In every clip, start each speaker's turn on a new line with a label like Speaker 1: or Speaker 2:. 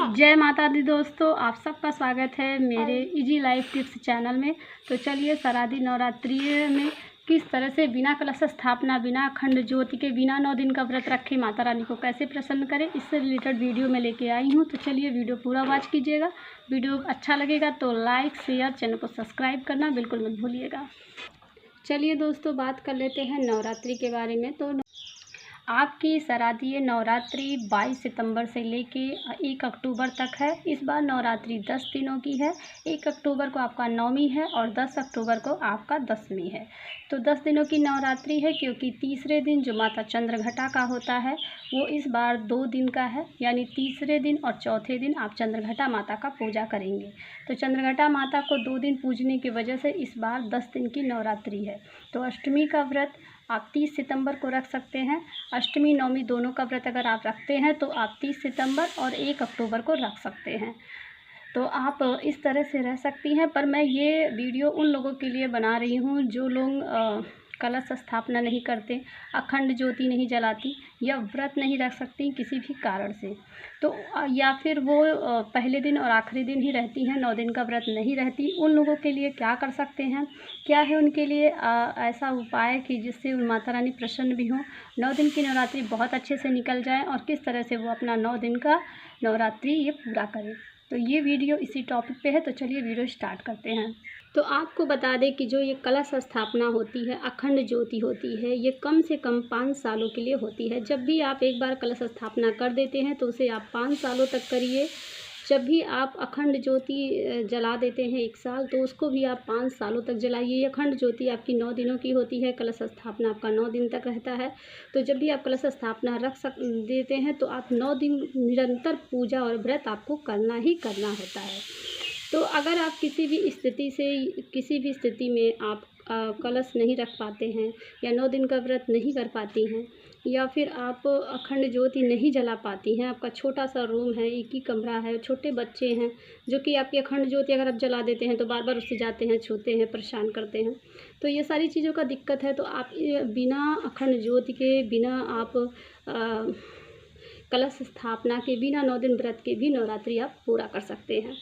Speaker 1: जय माता दी दोस्तों, आप सबका स्वागत है मेरे इजी लाइफ टिप्स चैनल में। तो चलिए शारदीय नवरात्रि में किस तरह से बिना कलश स्थापना, बिना अखंड ज्योति के, बिना 9 दिन का व्रत रखे माता रानी को कैसे प्रसन्न करें, इससे रिलेटेड वीडियो में लेके आई हूँ। तो चलिए वीडियो पूरा वॉच कीजिएगा। वीडियो अच्छा लगेगा तो लाइक, शेयर, चैनल को सब्सक्राइब करना बिल्कुल मत भूलिएगा। चलिए दोस्तों, बात कर लेते हैं नवरात्रि के बारे में। तो आपकी शारदीय नवरात्रि 22 सितंबर से लेके 1 अक्टूबर तक है। इस बार नवरात्रि 10 दिनों की है। 1 अक्टूबर को आपका नवमी है और 10 अक्टूबर को आपका दसवीं है। तो 10 दिनों की नवरात्रि है, क्योंकि तीसरे दिन जो माता चंद्रघटा का होता है वो इस बार 2 दिन का है, यानी तीसरे दिन और चौथे दिन आप चंद्रघटा माता का पूजा करेंगे। तो चंद्रघटा माता को 2 दिन पूजने की वजह से इस बार 10 दिन की नवरात्रि है। तो अष्टमी का व्रत आप 30 सितंबर को रख सकते हैं। अष्टमी नवमी दोनों का व्रत अगर आप रखते हैं तो आप 30 सितंबर और 1 अक्टूबर को रख सकते हैं। तो आप इस तरह से रह सकती हैं। पर मैं ये वीडियो उन लोगों के लिए बना रही हूँ जो लोग कलश स्थापना नहीं करते, अखंड ज्योति नहीं जलाती या व्रत नहीं रख सकती किसी भी कारण से। तो या फिर वो पहले दिन और आखिरी दिन ही रहती हैं, 9 दिन का व्रत नहीं रहती। उन लोगों के लिए क्या कर सकते हैं, क्या है उनके लिए ऐसा उपाय कि जिससे माता रानी प्रसन्न भी हों, 9 दिन की नवरात्रि बहुत अच्छे से निकल जाए और किस तरह से वो अपना 9 दिन का नवरात्रि ये पूरा करें। तो ये वीडियो इसी टॉपिक पे है। तो चलिए वीडियो स्टार्ट करते हैं। तो आपको बता दें कि जो ये कलश स्थापना होती है, अखंड ज्योति होती है, ये कम से कम 5 सालों के लिए होती है। जब भी आप एक बार कलश स्थापना कर देते हैं तो उसे आप 5 सालों तक करिए। जब भी आप अखंड ज्योति जला देते हैं 1 साल, तो उसको भी आप 5 सालों तक जलाइए। ये अखंड ज्योति आपकी 9 दिनों की होती है, कलश स्थापना आपका 9 दिन तक रहता है। तो जब भी आप कलश स्थापना देते हैं तो आप 9 दिन निरंतर पूजा और व्रत आपको करना ही करना होता है। तो अगर आप किसी भी स्थिति में आप कलश नहीं रख पाते हैं या 9 दिन का व्रत नहीं कर पाती हैं, या फिर आप अखंड ज्योति नहीं जला पाती हैं, आपका छोटा सा रूम है, एक ही कमरा है, छोटे बच्चे हैं जो कि आपकी अखंड ज्योति अगर आप जला देते हैं तो बार बार उससे जाते हैं, छूते हैं, परेशान करते हैं, तो ये सारी चीज़ों का दिक्कत है। तो आप बिना अखंड ज्योति के, बिना आप कलश स्थापना के, बिना 9 दिन व्रत के भी नवरात्रि आप पूरा कर सकते हैं।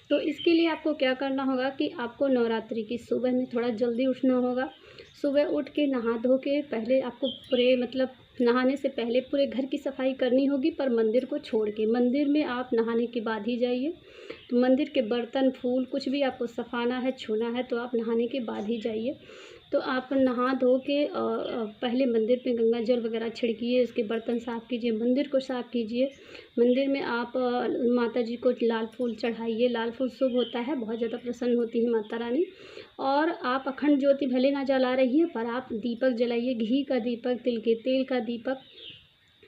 Speaker 1: तो इसके लिए आपको क्या करना होगा कि आपको नवरात्रि की सुबह में थोड़ा जल्दी उठना होगा। सुबह उठ के नहा धो के पहले आपको नहाने से पहले पूरे घर की सफाई करनी होगी, पर मंदिर को छोड़ के। मंदिर में आप नहाने के बाद ही जाइए। तो मंदिर के बर्तन, फूल, कुछ भी आपको सफाना है, छूना है तो आप नहाने के बाद ही जाइए। तो आप नहा धो के पहले मंदिर पे गंगा जल वगैरह छिड़किए, उसके बर्तन साफ़ कीजिए, मंदिर को साफ़ कीजिए। मंदिर में आप माता जी को लाल फूल चढ़ाइए। लाल फूल शुभ होता है, बहुत ज़्यादा प्रसन्न होती है माता रानी। और आप अखंड ज्योति भले ना जला रही हैं, पर आप दीपक जलाइए, घी का दीपक, तिल के तेल का दीपक,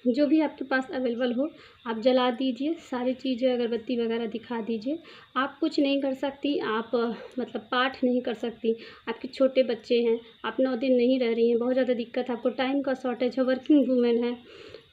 Speaker 1: जो भी आपके पास अवेलेबल हो आप जला दीजिए। सारी चीज़ें, अगरबत्ती वगैरह दिखा दीजिए। आप कुछ नहीं कर सकती, आप मतलब पाठ नहीं कर सकती, आपके छोटे बच्चे हैं, आप 9 दिन नहीं रह रही हैं, बहुत ज़्यादा दिक्कत है, आपको टाइम का शॉर्टेज है, वर्किंग वूमेन है,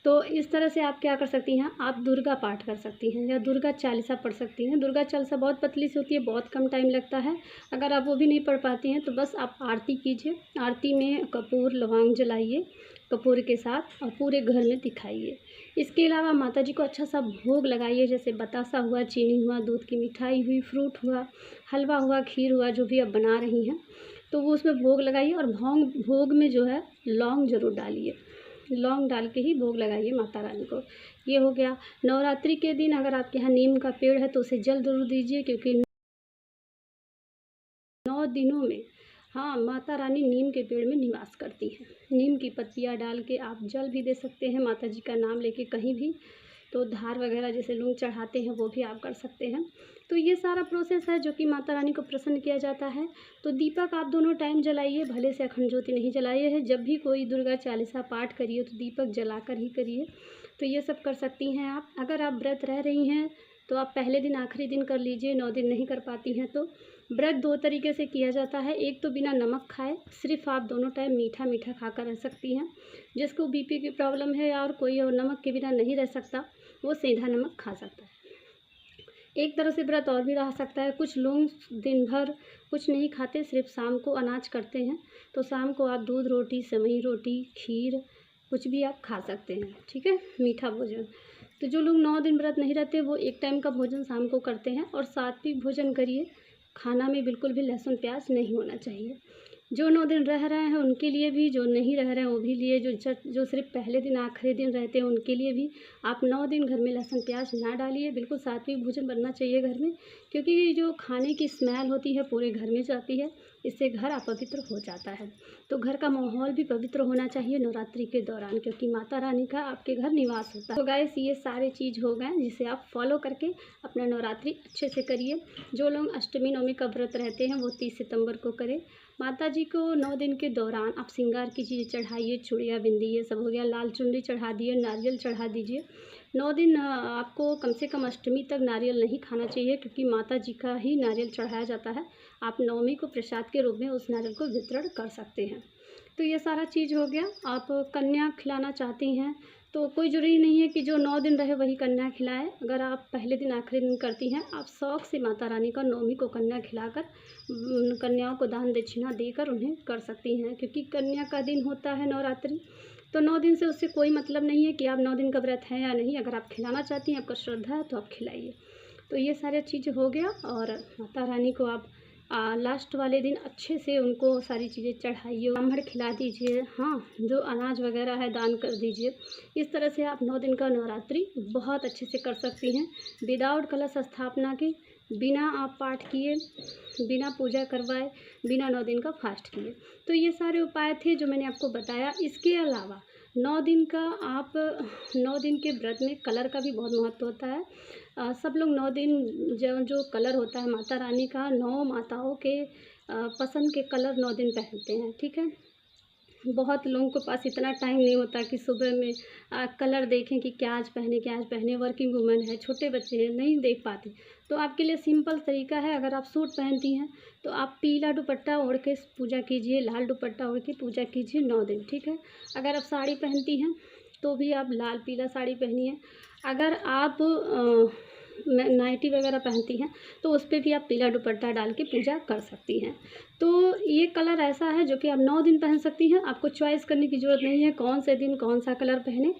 Speaker 1: तो इस तरह से आप क्या कर सकती हैं, आप दुर्गा पाठ कर सकती हैं या दुर्गा चालीसा पढ़ सकती हैं। दुर्गा चालीसा बहुत पतली सी होती है, बहुत कम टाइम लगता है। अगर आप वो भी नहीं पढ़ पाती हैं तो बस आप आरती कीजिए। आरती में कपूर, लौंग जलाइए कपूर के साथ और पूरे घर में दिखाइए। इसके अलावा माता जी को अच्छा सा भोग लगाइए, जैसे बतासा हुआ, चीनी हुआ, दूध की मिठाई हुई, फ्रूट हुआ, हलवा हुआ, खीर हुआ, जो भी आप बना रही हैं तो वो उसमें भोग लगाइए। और भोग में जो है लौंग ज़रूर डालिए, लौंग डाल के ही भोग लगाइए माता रानी को। ये हो गया। नवरात्रि के दिन अगर आपके यहाँ नीम का पेड़ है तो उसे जल जरूर दीजिए, क्योंकि 9 दिनों में माता रानी नीम के पेड़ में निवास करती हैं। नीम की पत्तियाँ डाल के आप जल भी दे सकते हैं, माता जी का नाम लेके कहीं भी। तो धार वगैरह जैसे लोग चढ़ाते हैं वो भी आप कर सकते हैं। तो ये सारा प्रोसेस है जो कि माता रानी को प्रसन्न किया जाता है। तो दीपक आप दोनों टाइम जलाइए, भले से अखंड ज्योति नहीं जलाइए है। जब भी कोई दुर्गा चालीसा पाठ करिए तो दीपक जलाकर ही करिए। तो ये सब कर सकती हैं आप। अगर आप व्रत रह रही हैं तो आप पहले दिन आखिरी दिन कर लीजिए। 9 दिन नहीं कर पाती हैं तो व्रत 2 तरीके से किया जाता है। एक तो बिना नमक खाए, सिर्फ आप दोनों टाइम मीठा मीठा खाकर रह सकती हैं। जिसको बीपी की प्रॉब्लम है और कोई और नमक के बिना नहीं रह सकता, वो सीधा नमक खा सकता है। एक तरह से व्रत और भी रह सकता है। कुछ लोग दिन भर कुछ नहीं खाते, सिर्फ शाम को अनाज करते हैं। तो शाम को आप दूध रोटी, सेवई रोटी, खीर, कुछ भी आप खा सकते हैं, ठीक है, मीठा भोजन। तो जो लोग 9 दिन व्रत नहीं रहते वो एक टाइम का भोजन शाम को करते हैं और सात्विक भोजन करिए। खाना में बिल्कुल भी लहसुन प्याज नहीं होना चाहिए। जो 9 दिन रह रहे हैं उनके लिए भी, जो नहीं रह रहे हैं वो भी लिए, जो सिर्फ पहले दिन आखिरी दिन रहते हैं उनके लिए भी आप 9 दिन घर में लहसुन प्याज ना डालिए। बिल्कुल सात्विक भोजन बनना चाहिए घर में, क्योंकि जो खाने की स्मेल होती है पूरे घर में जाती है, इससे घर अपवित्र हो जाता है। तो घर का माहौल भी पवित्र होना चाहिए नवरात्रि के दौरान, क्योंकि माता रानी का आपके घर निवास होता है। तो गाइस ये सारे चीज़ हो गए जिसे आप फॉलो करके अपना नवरात्रि अच्छे से करिए। जो लोग अष्टमी नवमी का व्रत रहते हैं वो 30 सितंबर को करें। माता जी को 9 दिन के दौरान आप श्रृंगार की चीज़ें चढ़ाइए, चूड़ियाँ बिंदी ये सब हो गया, लाल चुनरी चढ़ा दिए, नारियल चढ़ा दीजिए। 9 दिन आपको कम से कम अष्टमी तक नारियल नहीं खाना चाहिए, क्योंकि माता जी का ही नारियल चढ़ाया जाता है। आप नवमी को प्रसाद के रूप में उस नारियल को वितरण कर सकते हैं। तो ये सारा चीज़ हो गया। आप कन्या खिलाना चाहती हैं तो कोई ज़रूरी नहीं है कि जो 9 दिन रहे वही कन्या खिलाए। अगर आप पहले दिन आखिरी दिन करती हैं, आप शौक़ से माता रानी का नवमी को कन्या खिलाकर कन्याओं को दान दक्षिणा देकर उन्हें कर सकती हैं, क्योंकि कन्या का दिन होता है नवरात्रि। तो 9 दिन से उससे कोई मतलब नहीं है कि आप 9 दिन का व्रत हैं या नहीं। अगर आप खिलाना चाहती हैं, आपका श्रद्धा है तो आप खिलाइए। तो ये सारी चीज़ हो गया। और माता रानी को आप लास्ट वाले दिन अच्छे से उनको सारी चीज़ें चढ़ाइए, ब्राह्मण खिला दीजिए, हाँ, जो अनाज वगैरह है दान कर दीजिए। इस तरह से आप 9 दिन का नवरात्रि बहुत अच्छे से कर सकती हैं, विदाउट कलश स्थापना के, बिना आप पाठ किए, बिना पूजा करवाए, बिना 9 दिन का फास्ट किए। तो ये सारे उपाय थे जो मैंने आपको बताया। इसके अलावा 9 दिन का आप 9 दिन के व्रत में कलर का भी बहुत महत्व होता है। सब लोग 9 दिन जो कलर होता है माता रानी का, 9 माताओं के पसंद के कलर 9 दिन पहनते हैं, ठीक है। बहुत लोगों के पास इतना टाइम नहीं होता कि सुबह में कलर देखें कि क्या आज पहने। वर्किंग वूमेन है, छोटे बच्चे हैं, नहीं देख पाते। तो आपके लिए सिंपल तरीका है, अगर आप सूट पहनती हैं तो आप पीला दुपट्टा ओढ़ के पूजा कीजिए, लाल दुपट्टा ओढ़ के पूजा कीजिए 9 दिन, ठीक है। अगर आप साड़ी पहनती हैं तो भी आप लाल पीला साड़ी पहनिए। अगर आप नाइटी वगैरह पहनती हैं तो उस पर भी आप पीला दुपट्टा डाल के पूजा कर सकती हैं। तो ये कलर ऐसा है जो कि आप 9 दिन पहन सकती हैं। आपको चॉइस करने की ज़रूरत नहीं है कौन से दिन कौन सा कलर पहने,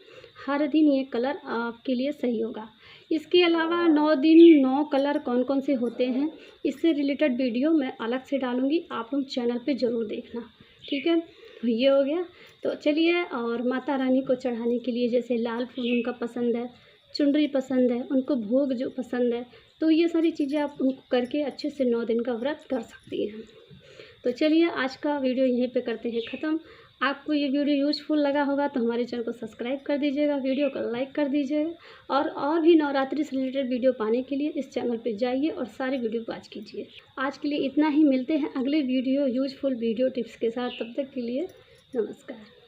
Speaker 1: हर दिन ये कलर आपके लिए सही होगा। इसके अलावा 9 दिन 9 कलर कौन कौन से होते हैं, इससे रिलेटेड वीडियो मैं अलग से डालूँगी, आप लोग चैनल पर ज़रूर देखना, ठीक है। ये हो गया। तो चलिए, और माता रानी को चढ़ाने के लिए जैसे लाल फूल उनका पसंद है, चुनरी पसंद है, उनको भोग जो पसंद है, तो ये सारी चीज़ें आप उनको करके अच्छे से 9 दिन का व्रत कर सकती हैं। तो चलिए, आज का वीडियो यहीं पे करते हैं ख़त्म। आपको ये वीडियो यूज़फुल लगा होगा तो हमारे चैनल को सब्सक्राइब कर दीजिएगा, वीडियो को लाइक कर दीजिएगा, और भी नवरात्रि से रिलेटेड वीडियो पाने के लिए इस चैनल पे जाइए और सारे वीडियो वॉच कीजिए। आज के लिए इतना ही, मिलते हैं अगले वीडियो यूज़फुल वीडियो टिप्स के साथ। तब तक के लिए नमस्कार।